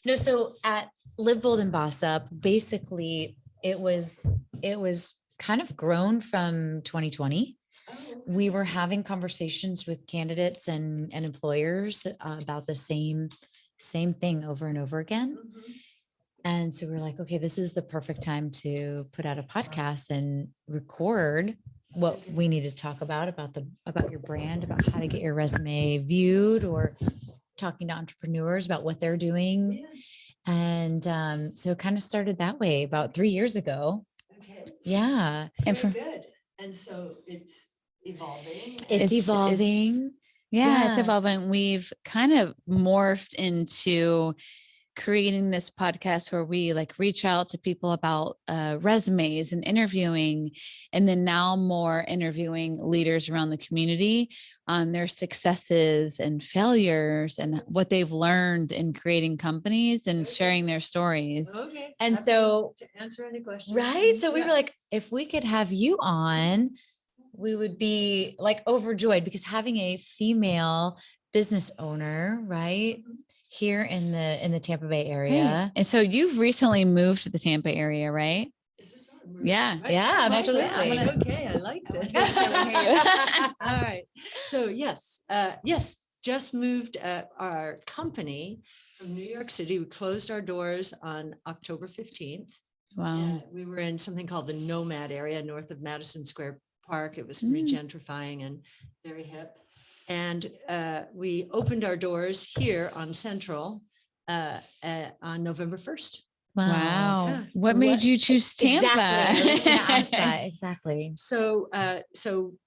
No, so at Live Bold and Boss Up, basically it was kind of grown from 2020. We were having conversations with candidates and employers about the same thing over and over again. And so we're like, okay, this is the perfect time to put out a podcast and record what we need to talk about your brand, about how to get your resume viewed, or talking to entrepreneurs about what they're doing. And so it kind of started that way about 3 years ago. Okay. Yeah. And good. And so it's evolving. It's evolving. It's evolving. We've kind of morphed into creating this podcast where we like reach out to people about resumes and interviewing, and then now more interviewing leaders around the community on their successes and failures and what they've learned in creating companies and sharing their stories. Okay. And so to answer any questions. Right. So we were like, if we could have you on, we would be like overjoyed, because having a female business owner, right, here in the Tampa Bay area. Right. And so you've recently moved to the Tampa area, right? Is this on? Yeah. Right? Yeah, Right. absolutely. Okay, I like this. All right. So yes, just moved our company from New York City. We closed our doors on October 15th. Wow. We were in something called the Nomad area north of Madison Square Park. It was regentrifying and very hip. And we opened our doors here on Central on November 1st. Wow. Yeah. What made you choose Tampa? Exactly. I was gonna ask that. Exactly. So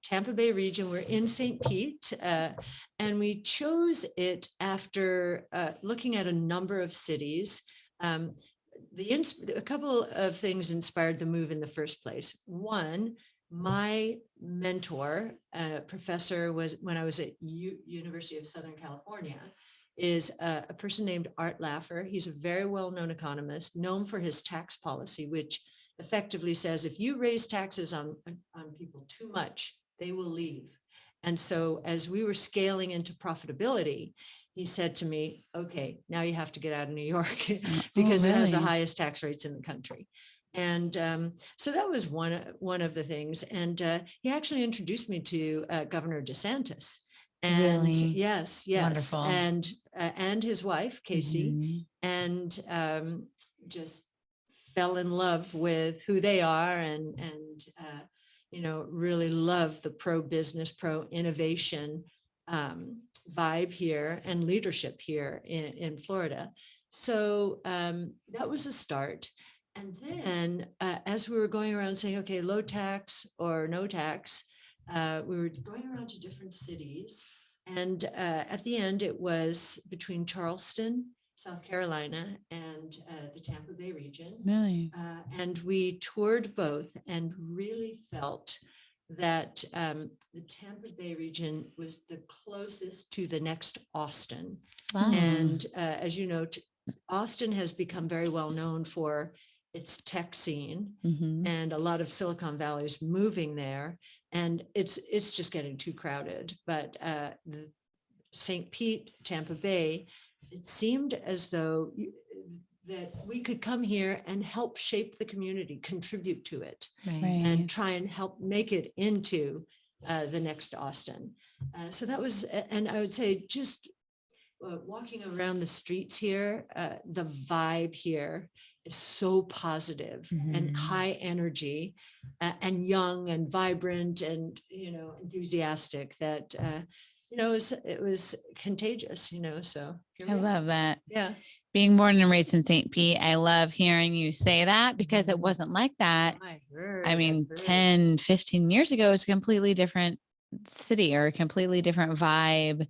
Tampa Bay region, we're in St. Pete, and we chose it after looking at a number of cities. A couple of things inspired the move in the first place. One, my mentor, professor, was when I was at University of Southern California, is a person named Art Laffer. He's a very well-known economist, known for his tax policy, which effectively says if you raise taxes on people too much, they will leave. And so as we were scaling into profitability, he said to me, okay, now you have to get out of New York because it has the highest tax rates in the country. And so that was one of the things. And he actually introduced me to Governor DeSantis. And Really? yes. Wonderful. And his wife, Casey, and just fell in love with who they are and really love the pro-business, pro-innovation vibe here and leadership here in Florida. So that was a start. And then as we were going around saying, okay, low tax or no tax, we were going around to different cities. And at the end, it was between Charleston, South Carolina, and the Tampa Bay region. Really? And we toured both and really felt that the Tampa Bay region was the closest to the next Austin. Wow. And as you know, Austin has become very well known for its tech scene, and a lot of Silicon Valley is moving there, and it's just getting too crowded. But the St. Pete, Tampa Bay, it seemed as though that we could come here and help shape the community, contribute to it, and try and help make it into the next Austin. So that was, and I would say just walking around the streets here, the vibe here is so positive and high energy and young and vibrant and, enthusiastic that, it was contagious, so. I love that. Yeah. Being born and raised in St. Pete, I love hearing you say that because it wasn't like that. I mean, 10, 15 years ago, it was a completely different city or a completely different vibe,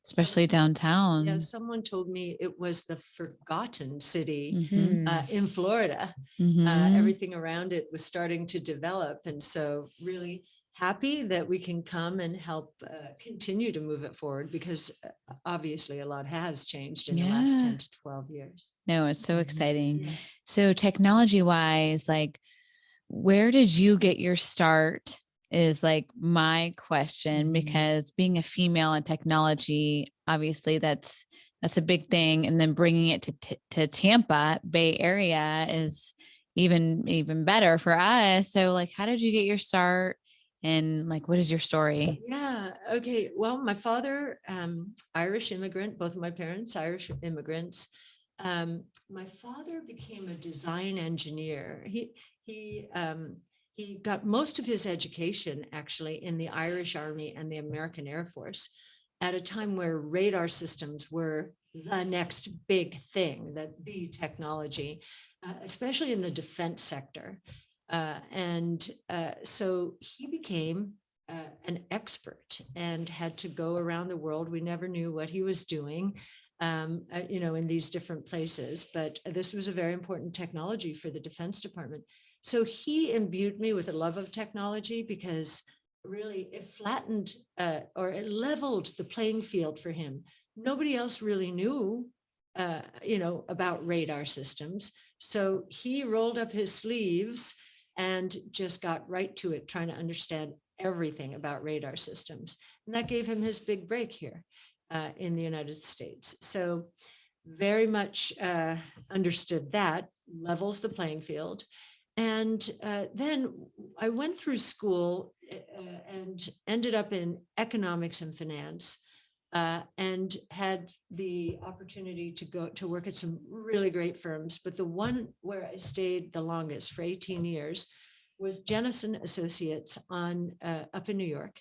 especially downtown. Yeah, someone told me it was the forgotten city in Florida. Everything around it was starting to develop. And so really happy that we can come and help continue to move it forward, because obviously a lot has changed in the last 10 to 12 years. No, it's so exciting. Yeah. So technology wise, like, where did you get your start is like my question, because being a female in technology, obviously that's that's a big thing. And then bringing it to Tampa Bay area is even better for us. So like, how did you get your start? And like, what is your story? Yeah. Okay. Well, my father, Irish immigrant, both of my parents, Irish immigrants. My father became a design engineer. He got most of his education actually in the Irish Army and the American Air Force at a time where radar systems were the next big thing, the technology, especially in the defense sector. So he became an expert and had to go around the world. We never knew what he was doing, in these different places, but this was a very important technology for the Defense Department. So he imbued me with a love of technology because really it flattened or it leveled the playing field for him. Nobody else really knew, about radar systems. So he rolled up his sleeves and just got right to it, trying to understand everything about radar systems. And that gave him his big break here in the United States. So very much understood that, levels the playing field. And then I went through school and ended up in economics and finance, and had the opportunity to go to work at some really great firms. But the one where I stayed the longest, for 18 years, was Jennison Associates up in New York.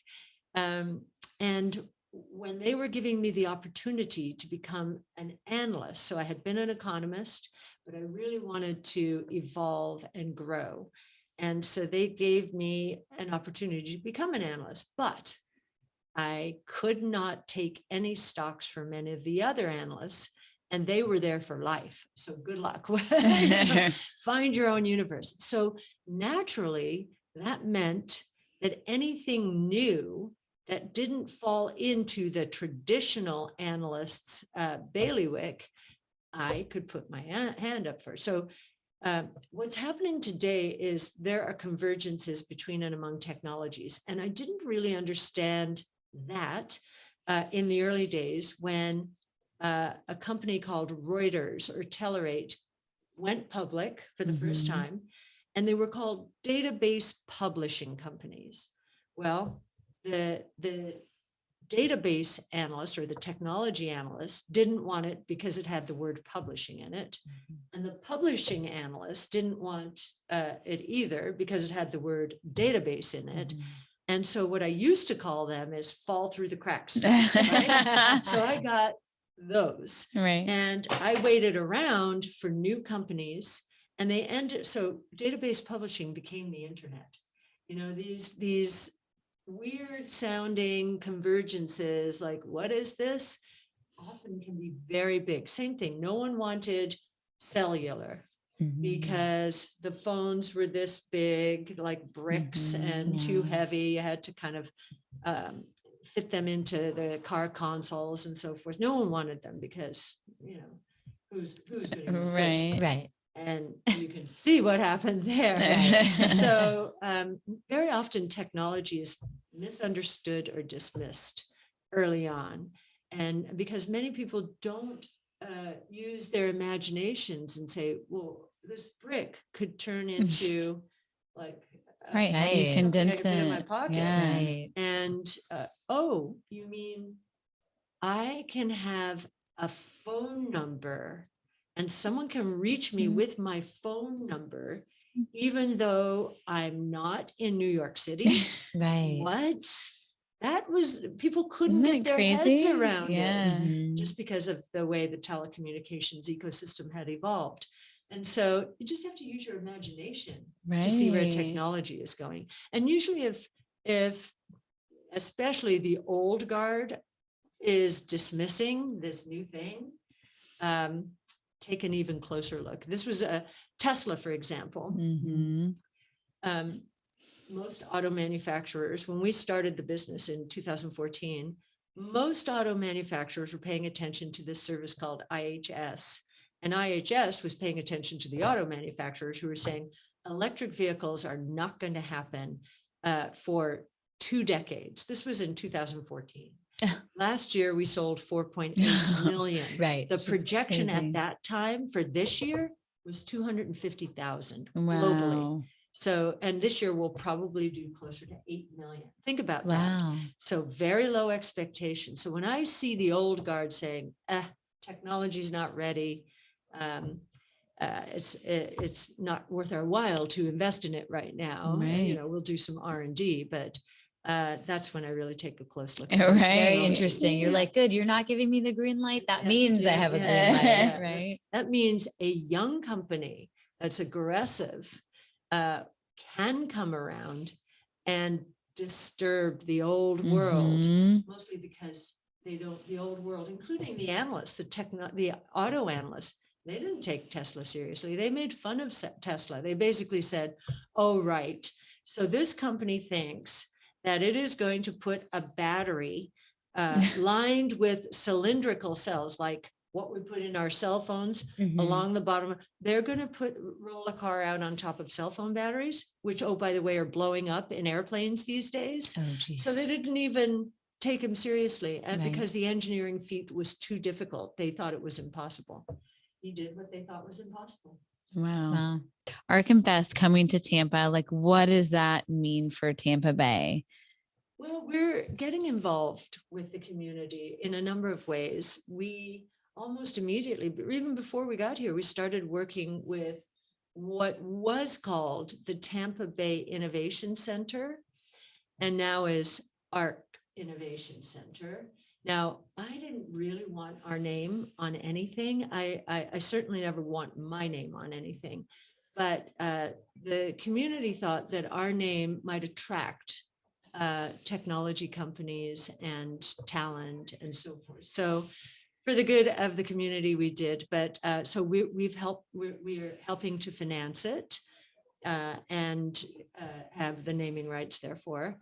And when they were giving me the opportunity to become an analyst, so I had been an economist, but I really wanted to evolve and grow. And so they gave me an opportunity to become an analyst, but I could not take any stocks from any of the other analysts, and they were there for life. So good luck. Find your own universe. So naturally, that meant that anything new that didn't fall into the traditional analyst's bailiwick, I could put my hand up for. So what's happening today is there are convergences between and among technologies. And I didn't really understand that in the early days when a company called Reuters or Telerate went public for the first time, and they were called database publishing companies. Well, the database analyst or the technology analyst didn't want it because it had the word publishing in it. And the publishing analyst didn't want it either because it had the word database in it. And so what I used to call them is fall through the cracks. Right? So I got those. Right. And I waited around for new companies, and they ended. So database publishing became the internet. These weird sounding convergences, like what is this? Often can be very big. Same thing. No one wanted cellular because the phones were this big, like bricks, and too heavy. You had to kind of fit them into the car consoles and so forth. No one wanted them because, who's going to use this? Right. And you can see what happened there. So very often technology is misunderstood or dismissed early on. And because many people don't use their imaginations and say, well, this brick could turn into like, right. How do you condense it in my pocket? Yeah. Right. And, oh, you mean I can have a phone number and someone can reach me with my phone number, even though I'm not in New York City? Right. What? That was, people couldn't Isn't get that their crazy? heads around Yeah. it just because of the way the telecommunications ecosystem had evolved. And so you just have to use your imagination to see where Right. technology is going. And usually if especially the old guard is dismissing this new thing, take an even closer look. This was a Tesla, for example. Most auto manufacturers, when we started the business in 2014, most auto manufacturers were paying attention to this service called IHS. And IHS was paying attention to the auto manufacturers who were saying electric vehicles are not going to happen for 2 decades. This was in 2014. Last year, we sold 4.8 million. Right. The Which is projection crazy. at that time for this year was 250,000 globally. Wow. So, and this year we'll probably do closer to 8 million. Think about that. Wow. So very low expectations. So when I see the old guard saying, technology's not ready, it's not worth our while to invest in it right now. And, Right. we'll do some R&D, but that's when I really take a close look. Right. at the Very technologies. interesting. You're Yeah. like, good, you're not giving me the green light. That Yeah, means I yeah, have a yeah, green yeah, light, yeah. right? That means a young company that's aggressive can come around and disturb the old world, Mhm. mostly because the old world, including the analysts, the auto analysts, they didn't take Tesla seriously. They made fun of Tesla. They basically said, oh, right. So this company thinks that it is going to put a battery lined with cylindrical cells, like what we put in our cell phones Mhm. along the bottom. They're going to roll a car out on top of cell phone batteries, which, oh, by the way, are blowing up in airplanes these days. Oh, geez. So they didn't even take him seriously, and Right. because the engineering feat was too difficult, they thought it was impossible. He did what they thought was impossible. Wow. Wow. ARK Invest coming to Tampa. Like, what does that mean for Tampa Bay? Well, we're getting involved with the community in a number of ways. We almost immediately, but even before we got here, we started working with what was called the Tampa Bay Innovation Center and now is ARK Innovation Center. Now, I didn't really want our name on anything. I certainly never want my name on anything, but the community thought that our name might attract technology companies and talent and so forth. So for the good of the community, we did, but so we're helping to finance it and have the naming rights therefore.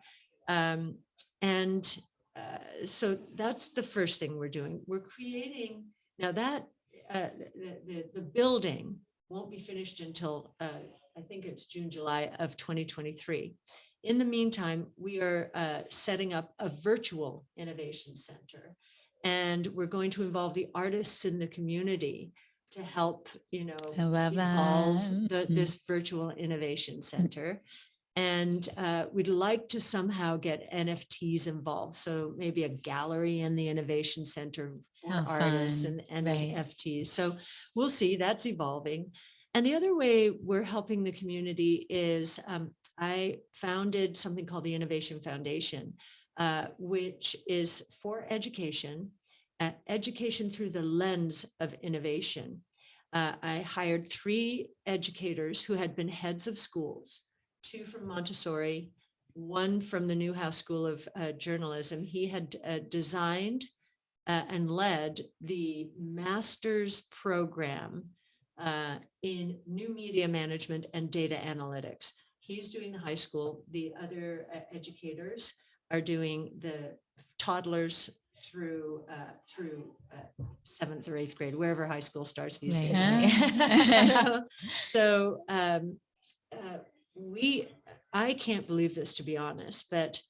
So that's the first thing we're doing. We're creating, now that the building won't be finished until I think it's June, July of 2023. In the meantime, we are setting up a virtual innovation center, and we're going to involve the artists in the community to help, I love evolve that. this virtual innovation center. And we'd like to somehow get NFTs involved. So maybe a gallery in the innovation center for How artists fun. and Right. NFTs. So we'll see, that's evolving. And the other way we're helping the community is I founded something called the Innovation Foundation, which is for education, education through the lens of innovation. I hired 3 educators who had been heads of schools, 2 from Montessori, 1 from the Newhouse School of Journalism. He had designed and led the master's program in new media management and data analytics. He's doing the high school. The other educators are doing the toddlers through 7th or 8th grade, wherever high school starts these Right, days. right. So I can't believe this, to be honest, but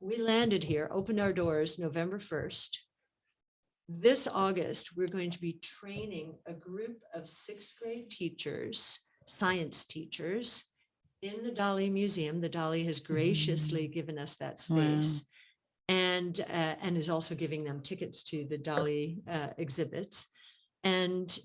we landed here, opened our doors November 1st. This August, we're going to be training a group of 6th grade teachers, science teachers, in the Dali Museum. The Dali has graciously given us that space. And is also giving them tickets to the Dali exhibits. And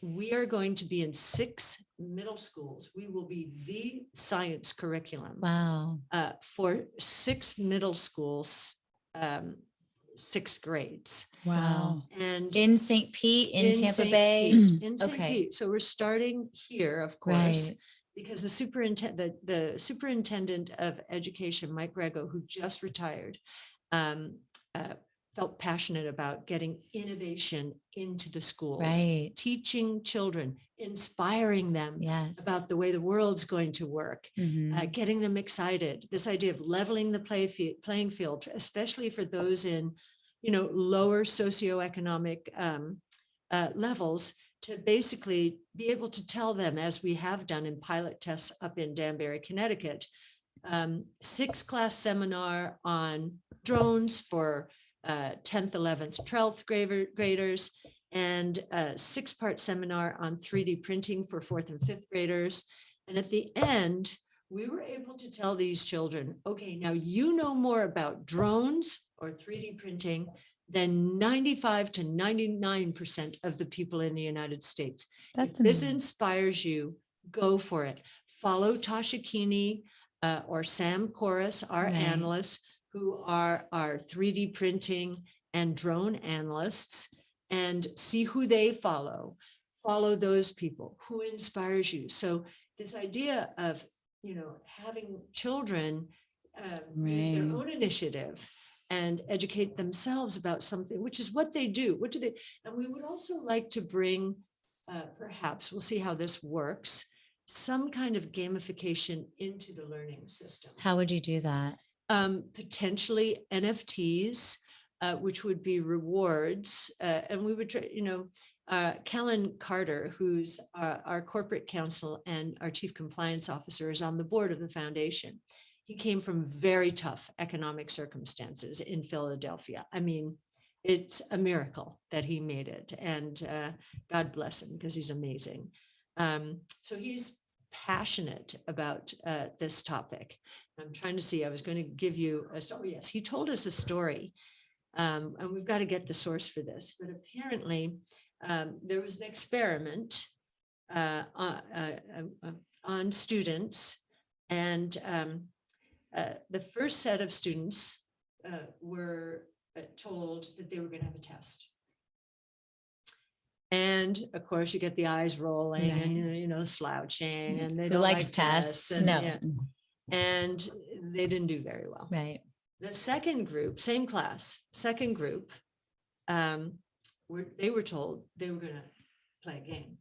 we are going to be in 6 middle schools. We will be the science curriculum. Wow. For 6 middle schools, 6th grades. Wow. And In St. Pete, in Tampa St. Bay. Pete, in St. Okay. Pete. So we're starting here, of course. Right. Because the superintendent of education, Mike Grego, who just retired, felt passionate about getting innovation into the schools, Right. teaching children, inspiring them Yes. about the way the world's going to work, Mhm. getting them excited. This idea of leveling the playing field, especially for those in, lower socioeconomic levels, to basically be able to tell them, as we have done in pilot tests up in Danbury, Connecticut, 6-class seminar on drones for 10th, 11th, 12th graders, and a 6-part seminar on 3D printing for 4th and 5th graders. And at the end, we were able to tell these children, okay, now you know more about drones or 3D printing than 95 to 99% of the people in the United States. That's If this amazing. inspires you, go for it. Follow Tasha Keeney or Sam Corus, our Right. analysts, who are our 3D printing and drone analysts, and see who they follow. Follow those people. Who inspires you? So this idea of, having children use their Right. own initiative and educate themselves about something, which is what they do. What do they? And we would also like to bring, perhaps, we'll see how this works, some kind of gamification into the learning system. How would you do that? Potentially NFTs, which would be rewards. And we would try, Kellen Carter, who's our corporate counsel and our chief compliance officer, is on the board of the foundation. He came from very tough economic circumstances in Philadelphia. I mean, it's a miracle that he made it, and God bless him, because he's amazing. So he's passionate about this topic. I'm trying to see, I was going to give you a story. Yes, he told us a story, and we've got to get the source for this, but apparently there was an experiment on students, and the first set of students were told that they were going to have a test. And of course, you get the eyes rolling, Right. and slouching, and they Who don't likes like tests? and, No. yeah, and they didn't do very well. Right. The second group, same class, second group, they were told they were going to play a game,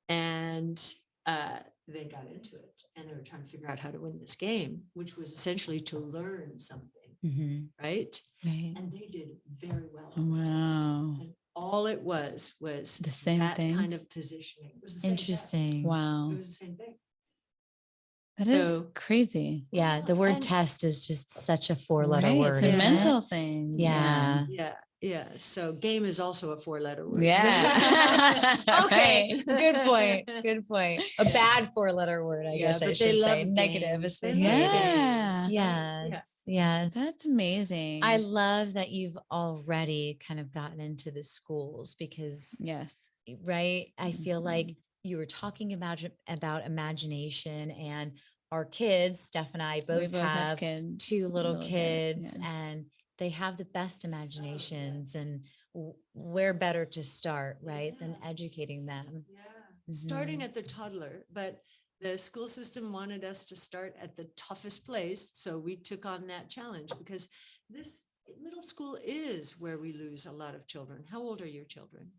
and they got into it, and they were trying to figure out how to win this game, which was essentially to learn something, Mhm. right? Right. And they did very well on the test. Wow. And all it was The same that thing. kind of positioning. It was the same test. Interesting. Wow. It was the same thing. That is So- crazy. Yeah. The word And- test is just such a 4-letter Right, word. It's a isn't it? mental thing. Yeah. Yeah. So game is also a 4-letter word. Yeah. Okay. Right. Good point. Good point. A Yeah. bad 4-letter word, I Yeah, guess I but they should say. love Negative games. They associated. love Yeah. games. Yes. Yes. That's amazing. I love that you've already kind of gotten into the schools because, yes. right, I feel like Mhm. you were talking about imagination, and our kids, Steph and I both have kids, 2 little kids, kids, yeah. and they have the best imaginations, and where better to start, right, than Yeah. educating them. Yeah. Starting Mhm. at the toddler, but the school system wanted us to start at the toughest place. So we took on that challenge, because this middle school is where we lose a lot of children. How old are your children?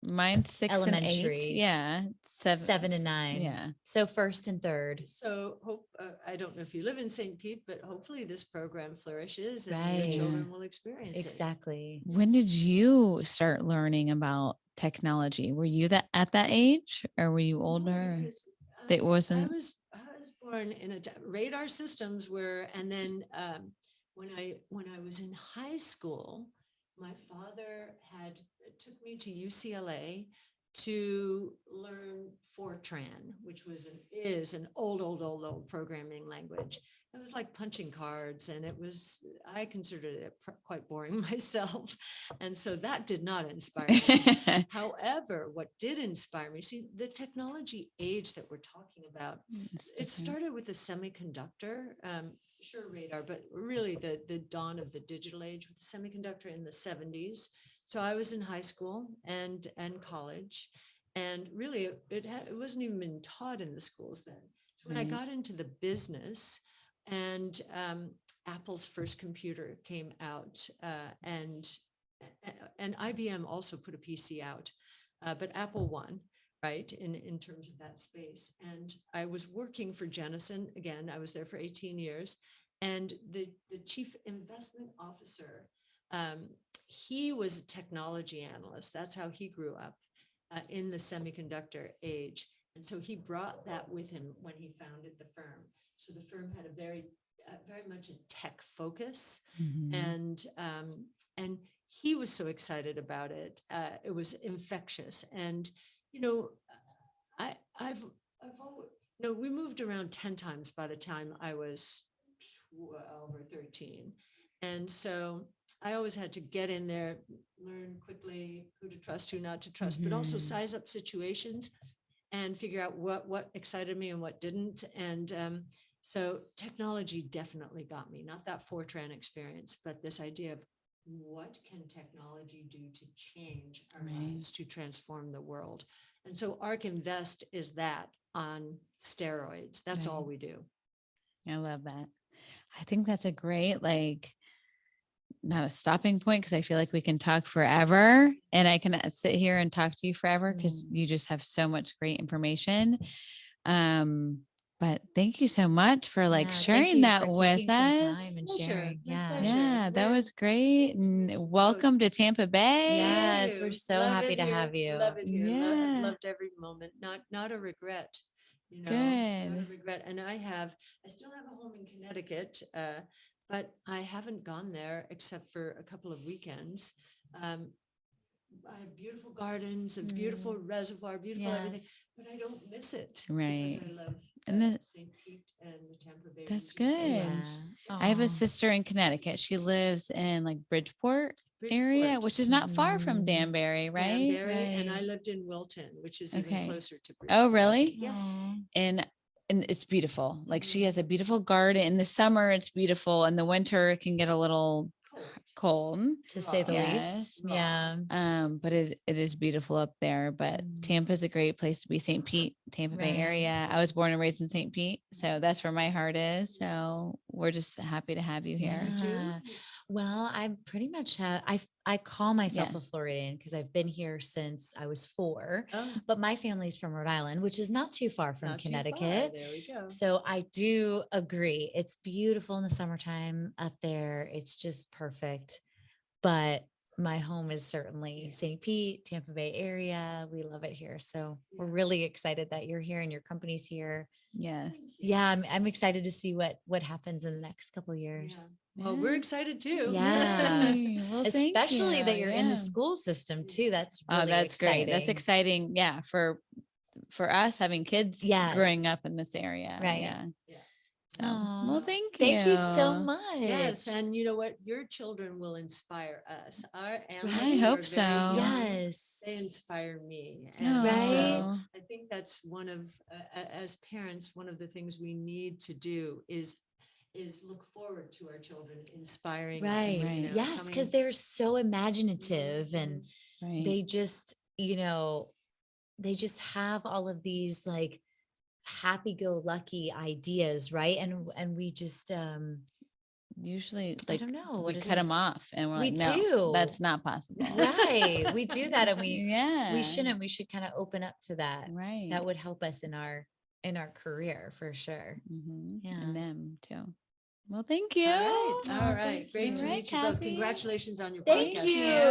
Mine's 6 and 8. Elementary. Yeah. 7 and 9. Yeah. So 1st and 3rd. So I don't know if you live in St. Pete, but hopefully this program flourishes and Right. your children will experience it. Exactly. When did you start learning about technology? Were you at that age, or were you No, older? because, That wasn't- I was born in radar systems were, and then when I was in high school, my father took me to UCLA to learn Fortran, which is an old programming language. It was like punching cards, and I considered it quite boring myself. And so that did not inspire me. However, what did inspire me, see, the technology age that we're talking about, It's it different. started with a semiconductor, sure radar, but really the dawn of the digital age with the semiconductor in the 70s. So I was in high school and college, and really it wasn't even been taught in the schools then. So when I Right. got into the business, and Apple's first computer came out, and IBM also put a PC out, but Apple won, right, in terms of that space. And I was working for Jennison. Again, I was there for 18 years. And the chief investment officer, he was a technology analyst. That's how he grew up in the semiconductor age. And so he brought that with him when he founded the firm. So the firm had a very very much a tech focus. Mhm. And he was so excited about it. It was infectious. And, you know, I've always, you know, we moved around 10 times by the time I was 12 or 13. And so I always had to get in there, learn quickly who to trust, who not to trust, but also Mhm. size up situations and figure out what excited me and what didn't. And so technology definitely got me, not that Fortran experience, but this idea of what can technology do to change our Right. lives, to transform the world. And so ARK Invest is that on steroids. That's all Right. we do. I love that. I think that's a great, like, not a stopping point, because I feel like we can talk forever and I can sit here and talk to you forever because you just have so much great information. But thank you so much for like Yeah, thank sharing you that for with taking some us. time and Pleasure. sharing. My Yeah. pleasure. Yeah, that We're was great. great to meet And you both. welcome to Tampa Bay. Yes, Thank we're you. so Love happy it to here. have you. Love it here. I've Yeah. loved every moment. Not a regret. You know, not a Good. regret. And I still have a home in Connecticut, but I haven't gone there except for a couple of weekends. I have beautiful gardens, a beautiful reservoir, beautiful everything, Yes. but I don't miss it Right. because I love And the, St. Pete and the Tampa Bay that's region so good. much. Yeah. I have a Aw. sister in Connecticut. She lives in like Bridgeport area, Bridgeport, which is not far from Mhm. Danbury, right? Danbury, and I Right. lived in Wilton, which is even Okay. closer to Oh, Bridgeport. really? Yeah. Aw. And it's beautiful. Like she Mhm. has a beautiful garden. In the summer, it's beautiful. In the winter, it can get a little cold. To say the Raw. least. Yes. Yeah. But it is beautiful up there. But Mm. Tampa is a great place to be. St. Pete, Tampa Bay Right. area. I was born and raised in St. Pete, so that's where my heart is. So we're just happy to have you here. You too? Yeah. Well, I pretty much have, I call myself Yeah. a Floridian because I've been here since I was 4, Oh, but my family's from Rhode Island, which is not too far from not too far. Connecticut. There we go. So I do agree. It's beautiful in the summertime up there. It's just perfect. But my home is certainly St. Pete, Tampa Bay area. We love it here. So we're really excited that you're here and your company's here. Yes. Yeah, I'm excited to see what happens in the next couple of years. Well, we're excited too. Yeah. Yay. Well, thank Especially you. that you're in the Yeah. school system too. That's Oh, really that's exciting. great. That's exciting. Yeah. For us having kids growing Yes. up in this area. Right. Yeah. Yeah. So, Aw, well, thank thank you so you. much. Yes, and you know what? Your children will inspire us. Our I analysts who hope are very so. young, Yes. they inspire me. Oh. And Right. so I think that's one of, as parents, one of the things we need to do is look forward to our children inspiring Right. us. Right. You know, Yes, because coming. they're so imaginative and Right. they just, they just have all of these like happy-go-lucky ideas, right? And we just Usually, I like, don't know we what it cut them is. off and we're We like, no, do. that's not possible. Right. We do that and we Yeah. shouldn't. We should kind of open up to that. Right. That would help us in our career for sure. Mhm. Yeah. And them too. Well, thank you. All right. Oh, All right. thank Great you. to All right, meet you both. Cathie. Congratulations on your Thank podcast. you.